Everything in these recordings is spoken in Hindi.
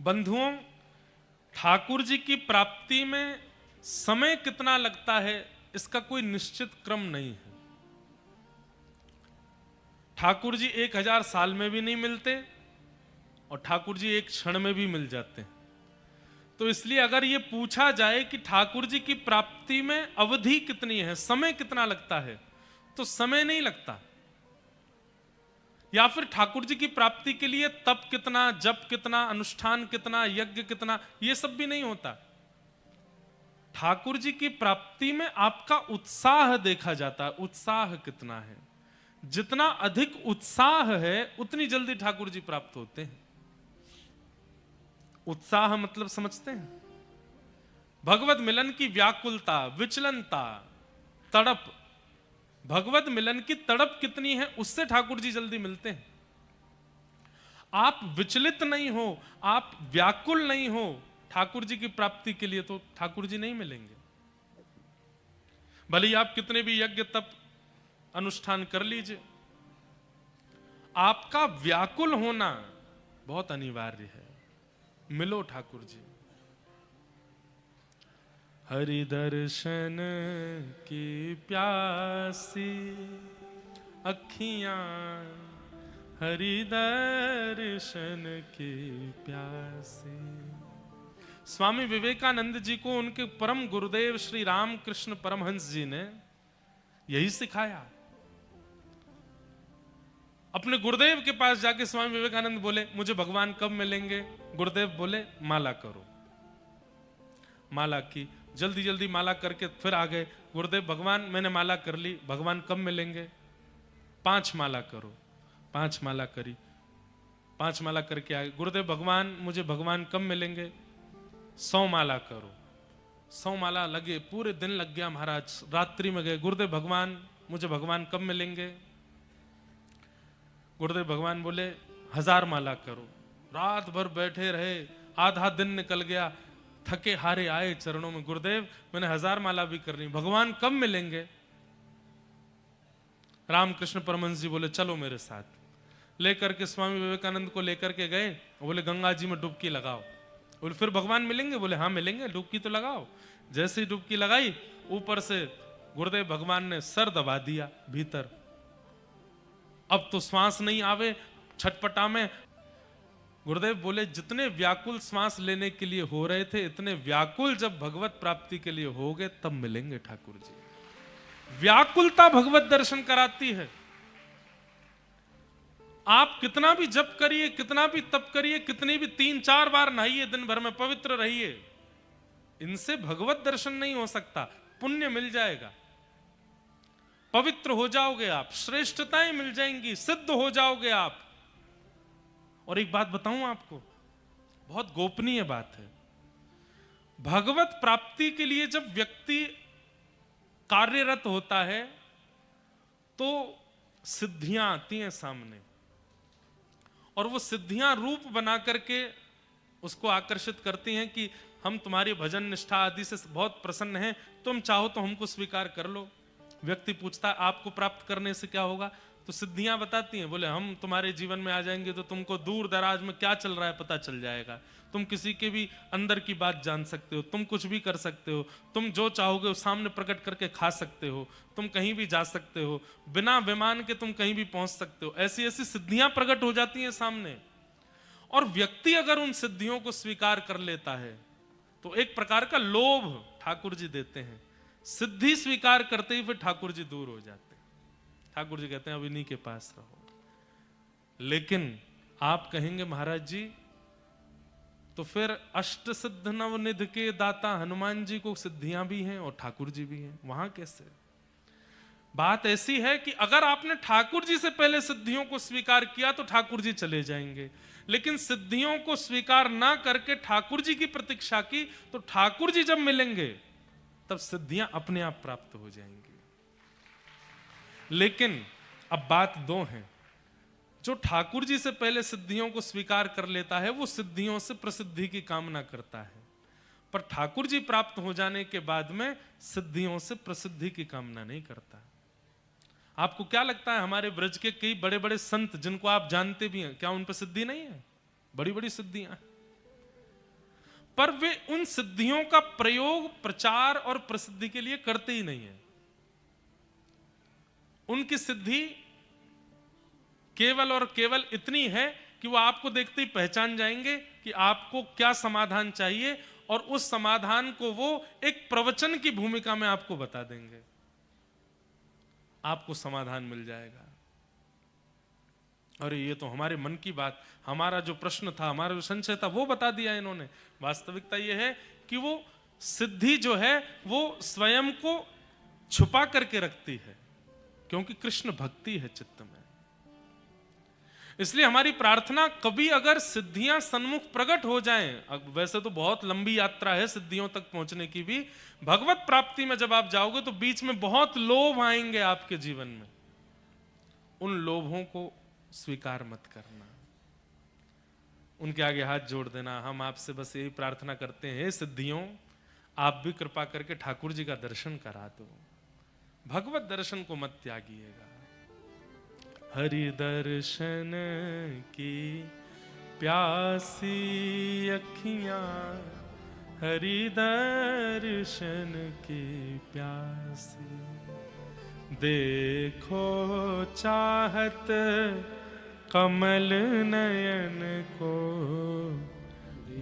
बंधुओं, ठाकुर जी की प्राप्ति में समय कितना लगता है इसका कोई निश्चित क्रम नहीं है। ठाकुर जी 1000 साल में भी नहीं मिलते और ठाकुर जी एक क्षण में भी मिल जाते हैं। तो इसलिए अगर ये पूछा जाए कि ठाकुर जी की प्राप्ति में अवधि कितनी है, समय कितना लगता है, तो समय नहीं लगता। या फिर ठाकुर जी की प्राप्ति के लिए तप कितना, जप कितना, अनुष्ठान कितना, यज्ञ कितना, ये सब भी नहीं होता। ठाकुर जी की प्राप्ति में आपका उत्साह देखा जाता है। उत्साह कितना है, जितना अधिक उत्साह है उतनी जल्दी ठाकुर जी प्राप्त होते हैं। उत्साह मतलब समझते हैं? भगवत मिलन की व्याकुलता, विचलनता, तड़प, भगवत मिलन की तड़प कितनी है उससे ठाकुर जी जल्दी मिलते हैं। आप विचलित नहीं हो, आप व्याकुल नहीं हो ठाकुर जी की प्राप्ति के लिए, तो ठाकुर जी नहीं मिलेंगे। भले ही आप कितने भी यज्ञ तप अनुष्ठान कर लीजिए, आपका व्याकुल होना बहुत अनिवार्य है। मिलो ठाकुर जी। हरि दर्शन की प्यासी अखियां, हरि दर्शन की प्यासी। स्वामी विवेकानंद जी को उनके परम गुरुदेव श्री रामकृष्ण परमहंस जी ने यही सिखाया। अपने गुरुदेव के पास जाके स्वामी विवेकानंद बोले, मुझे भगवान कब मिलेंगे? गुरुदेव बोले, माला करो। माला की, जल्दी जल्दी माला करके फिर आ गए। गुरुदेव, भगवान मैंने माला कर ली, भगवान कब मिलेंगे? 5 माला करो। 5 माला करी, 5 माला करके आए। गुरुदेव, भगवान मुझे भगवान कब मिलेंगे? 100 माला करो। 100 माला लगे, पूरे दिन लग गया महाराज। रात्रि में गए, गुरुदेव भगवान मुझे भगवान कब मिलेंगे? गुरुदेव भगवान बोले 1000 माला करो। रात भर बैठे रहे, आधा दिन निकल गया, थके हारे आए चरणों में, गुरुदेव मैंने 1000 माला भी करनी, भगवान कब मिलेंगे? रामकृष्ण परमहंस जी बोले, चलो मेरे साथ। लेकर के स्वामी विवेकानंद को लेकर के गए, बोले गंगा जी में डुबकी लगाओ। बोले फिर भगवान मिलेंगे? बोले हाँ मिलेंगे, डुबकी तो लगाओ। जैसे ही डुबकी लगाई, ऊपर से गुरुदेव भगवान ने सर दबा दिया भीतर। अब तो श्वास नहीं आवे, छटपटा में। गुरुदेव बोले, जितने व्याकुल श्वास लेने के लिए हो रहे थे, इतने व्याकुल जब भगवत प्राप्ति के लिए हो गए तब मिलेंगे ठाकुर जी। व्याकुलता भगवत दर्शन कराती है। आप कितना भी जप करिए, कितना भी तप करिए, कितनी भी 3-4 बार नहाइए, दिन भर में पवित्र रहिए, इनसे भगवत दर्शन नहीं हो सकता। पुण्य मिल जाएगा, पवित्र हो जाओगे आप, श्रेष्ठताएं मिल जाएंगी, सिद्ध हो जाओगे आप। और एक बात बताऊं आपको, बहुत गोपनीय बात है। भगवत प्राप्ति के लिए जब व्यक्ति कार्यरत होता है तो सिद्धियां आती हैं सामने, और वो सिद्धियां रूप बना करके उसको आकर्षित करती हैं कि हम तुम्हारी भजन निष्ठा आदि से बहुत प्रसन्न हैं, तुम चाहो तो हमको स्वीकार कर लो। व्यक्ति पूछता है आपको प्राप्त करने से क्या होगा? तो सिद्धियां बताती हैं, बोले हम तुम्हारे जीवन में आ जाएंगे तो तुमको दूर दराज में क्या चल रहा है पता चल जाएगा, तुम किसी के भी अंदर की बात जान सकते हो, तुम कुछ भी कर सकते हो, तुम जो चाहोगे वो सामने प्रकट करके खा सकते हो, तुम कहीं भी जा सकते हो, बिना विमान के तुम कहीं भी पहुंच सकते हो। ऐसी ऐसी सिद्धियां प्रकट हो जाती हैं सामने। और व्यक्ति अगर उन सिद्धियों को स्वीकार कर लेता है तो एक प्रकार का लोभ ठाकुर जी देते हैं। सिद्धि स्वीकार करते ही फिर ठाकुर जी दूर हो जाते हैं। ठाकुर जी कहते हैं अब इन्हीं के पास रहो। लेकिन आप कहेंगे महाराज जी तो फिर अष्ट सिद्ध नवनिधि के दाता हनुमान जी को सिद्धियां भी हैं और ठाकुर जी भी हैं, वहां कैसे? बात ऐसी है कि अगर आपने ठाकुर जी से पहले सिद्धियों को स्वीकार किया तो ठाकुर जी चले जाएंगे, लेकिन सिद्धियों को स्वीकार ना करके ठाकुर जी की प्रतीक्षा की तो ठाकुर जी जब मिलेंगे तब सिद्धियां अपने आप प्राप्त हो जाएंगी। लेकिन अब बात 2 है। जो ठाकुर जी से पहले सिद्धियों को स्वीकार कर लेता है वो सिद्धियों से प्रसिद्धि की कामना करता है, पर ठाकुर जी प्राप्त हो जाने के बाद में सिद्धियों से प्रसिद्धि की कामना नहीं करता। आपको क्या लगता है हमारे ब्रज के कई बड़े बड़े संत जिनको आप जानते भी हैं, क्या उन पर सिद्धि नहीं है? बड़ी बड़ी सिद्धियां। पर वे उन सिद्धियों का प्रयोग प्रचार और प्रसिद्धि के लिए करते ही नहीं है। उनकी सिद्धि केवल और केवल इतनी है कि वो आपको देखते ही पहचान जाएंगे कि आपको क्या समाधान चाहिए, और उस समाधान को वो एक प्रवचन की भूमिका में आपको बता देंगे, आपको समाधान मिल जाएगा। अरे ये तो हमारे मन की बात, हमारा जो प्रश्न था, हमारा जो संशय था, वो बता दिया इन्होंने। वास्तविकता ये है कि वो सिद्धि जो है वो स्वयं को छुपा करके रखती है, क्योंकि कृष्ण भक्ति है चित्त में। इसलिए हमारी प्रार्थना, कभी अगर सिद्धियां सन्मुख प्रकट हो जाएं, अब वैसे तो बहुत लंबी यात्रा है सिद्धियों तक पहुंचने की भी, भगवत प्राप्ति में जब आप जाओगे तो बीच में बहुत लोभ आएंगे आपके जीवन में। उन लोभों को स्वीकार मत करना, उनके आगे हाथ जोड़ देना। हम आपसे बस यही प्रार्थना करते हैं, सिद्धियों आप भी कृपा करके ठाकुर जी का दर्शन करा दो, भगवत दर्शन को मत त्यागिएगा। हरि दर्शन की प्यासी अखियां, हरि दर्शन की प्यासी, देखो चाहत कमल नयन को,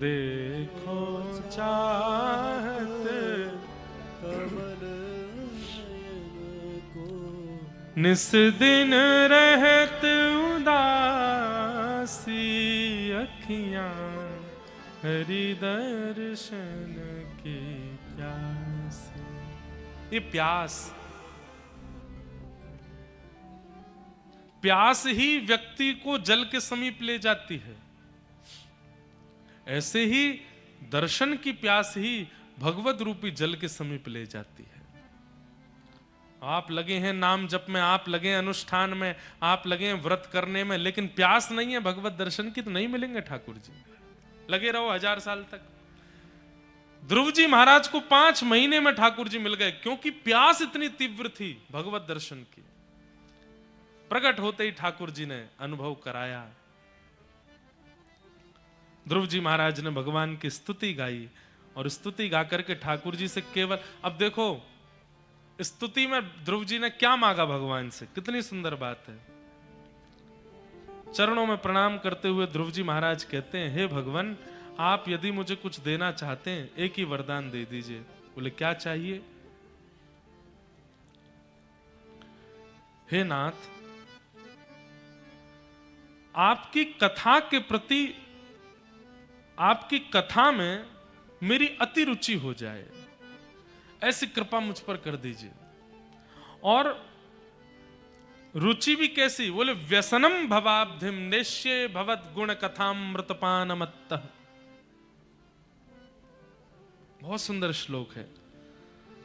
देखो चाहत कमल नयन को, निस दिन रहत उदासी अखियां, हरि दर्शन की प्यासी। ये प्यास ही व्यक्ति को जल के समीप ले जाती है। ऐसे ही दर्शन की प्यास ही भगवत रूपी जल के समीप ले जाती है। आप लगे हैं नाम जप में, आप लगे हैं अनुष्ठान में, आप लगे हैं व्रत करने में, लेकिन प्यास नहीं है भगवत दर्शन की, तो नहीं मिलेंगे ठाकुर जी। लगे रहो 1000 साल तक। ध्रुव जी महाराज को 5 महीने में ठाकुर जी मिल गए, क्योंकि प्यास इतनी तीव्र थी भगवत दर्शन की। प्रकट होते ही ठाकुर जी ने अनुभव कराया। ध्रुव जी महाराज ने भगवान की स्तुति गाई, और स्तुति गा करके ठाकुर जी से केवल, अब देखो स्तुति में ध्रुव जी ने क्या मांगा भगवान से, कितनी सुंदर बात है। चरणों में प्रणाम करते हुए ध्रुव जी महाराज कहते हैं, हे भगवान, आप यदि मुझे कुछ देना चाहते हैं, एक ही वरदान दे दीजिए। बोले क्या चाहिए? हे नाथ, आपकी कथा के प्रति, आपकी कथा में मेरी अति रुचि हो जाए, ऐसी कृपा मुझ पर कर दीजिए। और रुचि भी कैसी? बोले व्यसनम भवाब्धिम नेश्ये भवद गुण कथामृतपानमत्तः। बहुत सुंदर श्लोक है।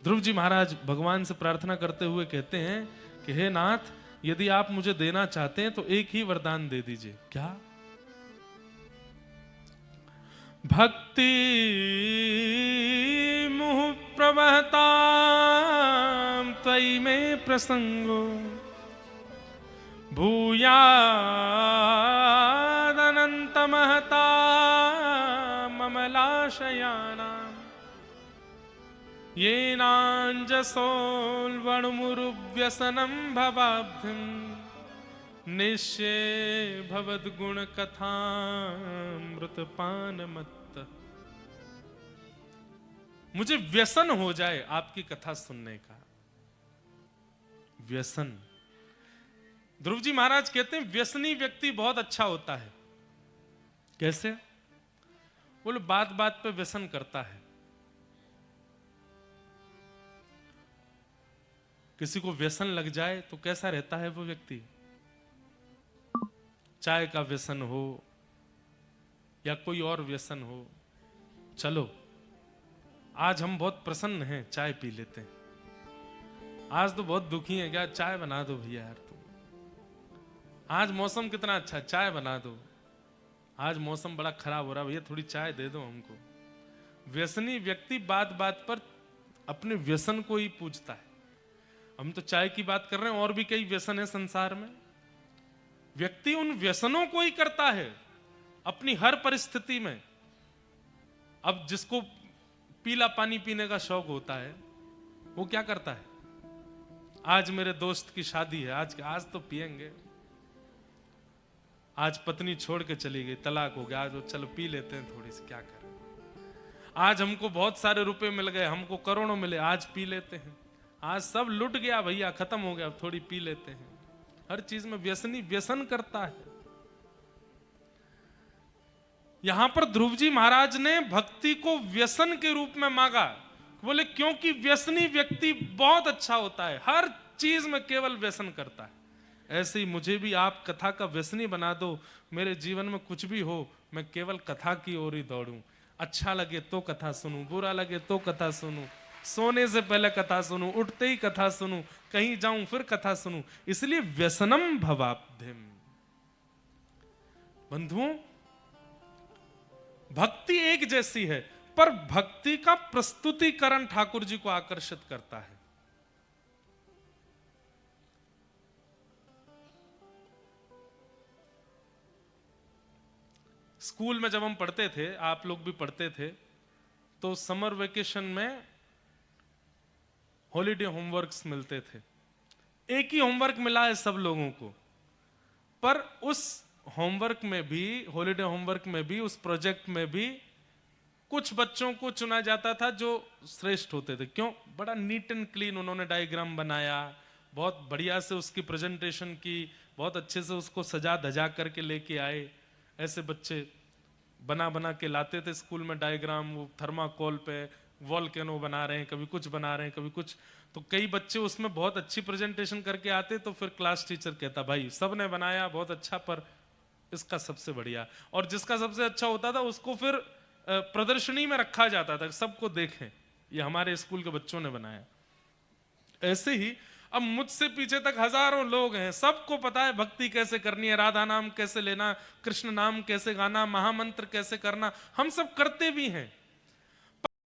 ध्रुव जी महाराज भगवान से प्रार्थना करते हुए कहते हैं कि हे नाथ, यदि आप मुझे देना चाहते हैं तो एक ही वरदान दे दीजिए। क्या? भक्ति मुह प्रवहता त्वयि में प्रसंगो, भूयादनंत महता ममलाशयाना, येनांजसोल्वणमुरुव्यसनं भवाब्धिं निश्ये भवद्गुण कथामृतपानमत्त। मुझे व्यसन हो जाए आपकी कथा सुनने का, व्यसन। ध्रुव जी महाराज कहते हैं व्यसनी व्यक्ति बहुत अच्छा होता है। कैसे? बोले बात बात पे व्यसन करता है। किसी को व्यसन लग जाए तो कैसा रहता है वो व्यक्ति? चाय का व्यसन हो या कोई और व्यसन हो, चलो आज हम बहुत प्रसन्न हैं, चाय पी लेते हैं। आज तो बहुत दुखी है, क्या चाय बना दो भैया यार तुम। आज मौसम कितना अच्छा, चाय बना दो। आज मौसम बड़ा खराब हो रहा, भैया थोड़ी चाय दे दो हमको। व्यसनी व्यक्ति बात बात पर अपने व्यसन को ही पूछता है। हम तो चाय की बात कर रहे हैं, और भी कई व्यसन है संसार में। व्यक्ति उन व्यसनों को ही करता है अपनी हर परिस्थिति में। अब जिसको पीला पानी पीने का शौक होता है वो क्या करता है, आज मेरे दोस्त की शादी है, आज तो पिएंगे, आज पत्नी छोड़ के चली गई, तलाक हो गया, आज वो चलो पी लेते हैं थोड़ी सी, क्या करें, आज हमको बहुत सारे रुपए मिल गए, हमको करोड़ों मिले, आज पी लेते हैं, आज सब लुट गया भैया, खत्म हो गया, थोड़ी पी लेते हैं। हर चीज में व्यसनी व्यसन करता है। यहां पर ध्रुव जी महाराज ने भक्ति को व्यसन के रूप में मांगा, बोले क्योंकि व्यसनी व्यक्ति बहुत अच्छा होता है, हर चीज में केवल व्यसन करता है। ऐसे ही मुझे भी आप कथा का व्यसनी बना दो, मेरे जीवन में कुछ भी हो मैं केवल कथा की ओर ही दौड़ूं, अच्छा लगे तो कथा सुनूं, बुरा लगे तो कथा सुनूं, सोने से पहले कथा सुनूं, उठते ही कथा सुनूं, कहीं जाऊं फिर कथा सुनूं, इसलिए व्यसनम भवाब्धिम। बंधुओं, भक्ति एक जैसी है, पर भक्ति का प्रस्तुतिकरण ठाकुर जी को आकर्षित करता है। स्कूल में जब हम पढ़ते थे, आप लोग भी पढ़ते थे, तो समर वेकेशन में हॉलीडे होमवर्क्स मिलते थे। एक ही होमवर्क मिला है सब लोगों को, पर उस होमवर्क में भी, हॉलीडे होमवर्क में भी, उस प्रोजेक्ट में भी कुछ बच्चों को चुना जाता था जो श्रेष्ठ होते थे। क्यों? बड़ा नीट एंड क्लीन उन्होंने डायग्राम बनाया, बहुत बढ़िया से उसकी प्रेजेंटेशन की, बहुत अच्छे से उसको सजा धजा करके लेके आए। ऐसे बच्चे बना बना के लाते थे स्कूल में डायग्राम, वो थर्माकोल पे वॉल्केनो बना रहे हैं, कभी कुछ बना रहे हैं, कभी कुछ। तो कई बच्चे उसमें बहुत अच्छी प्रेजेंटेशन करके आते, तो फिर क्लास टीचर कहता भाई सबने बनाया बहुत अच्छा, पर इसका सबसे बढ़िया। और जिसका सबसे अच्छा होता था उसको फिर प्रदर्शनी में रखा जाता था, सबको देखें ये हमारे स्कूल के बच्चों ने बनाया। ऐसे ही अब मुझसे पीछे तक हजारों लोग हैं, सबको पता है भक्ति कैसे करनी है, राधा नाम कैसे लेना, कृष्ण नाम कैसे गाना, महामंत्र कैसे करना, हम सब करते भी हैं।